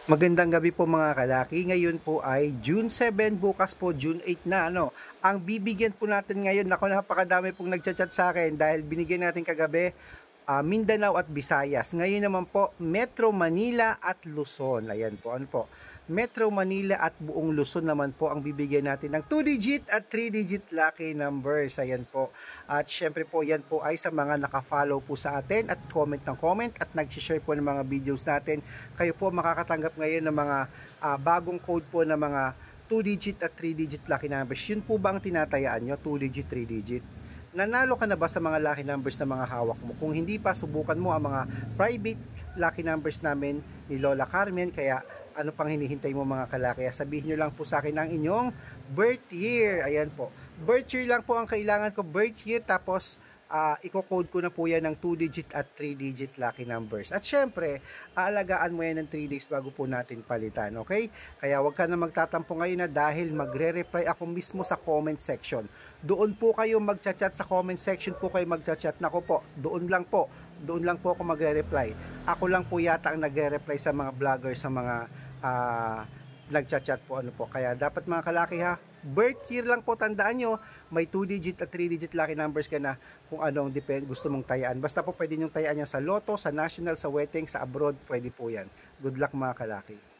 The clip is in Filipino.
Magandang gabi po mga kalaki. Ngayon po ay June 7, bukas po June 8 na Ang bibigyan po natin ngayon, naku napakadami pong nagchat-chat sa akin dahil binigyan natin kagabi Mindanao at Visayas. Ngayon naman po, Metro Manila at Luzon. Ayan po, ano po? Metro Manila at buong Luzon naman po ang bibigyan natin ng 2-digit at 3-digit lucky numbers. Ayan po. At syempre po, yan po ay sa mga naka-follow po sa atin at comment ng comment at nag-share po ng mga videos natin. Kayo po makakatanggap ngayon ng mga bagong code po ng mga 2-digit at 3-digit lucky numbers. Yun po ba ang tinatayaan nyo? 2-digit, 3-digit? Nanalo ka na ba sa mga lucky numbers na mga hawak mo? Kung hindi pa, subukan mo ang mga private lucky numbers namin ni Lola Carmen. Kaya ano pang hinihintay mo mga kalaki? Sabihin nyo lang po sa akin ang inyong birth year. Ayan po. Birth year lang po ang kailangan ko. Birth year tapos i-code ko na po yan ng 2-digit at 3-digit lucky numbers. At syempre, aalagaan mo yan ng 3 days bago po natin palitan, okay? Kaya wag ka na magtatampo ngayon na dahil magre-reply ako mismo sa comment section. Doon po kayo magchat-chat sa comment section po kayo magchat-chat. Nako po, doon lang po ako magre-reply. Ako lang po yata ang nagre-reply sa mga vlogger, sa mga nagchat-chat po kaya dapat mga kalaki ha, birth year lang po, tandaan nyo, may 2-digit at 3-digit lucky numbers ka na kung anong gusto mong tayaan. Basta po pwede nyong tayaan yan sa Lotto, sa National, sa Wedding, sa abroad, pwede po yan. Good luck mga kalaki.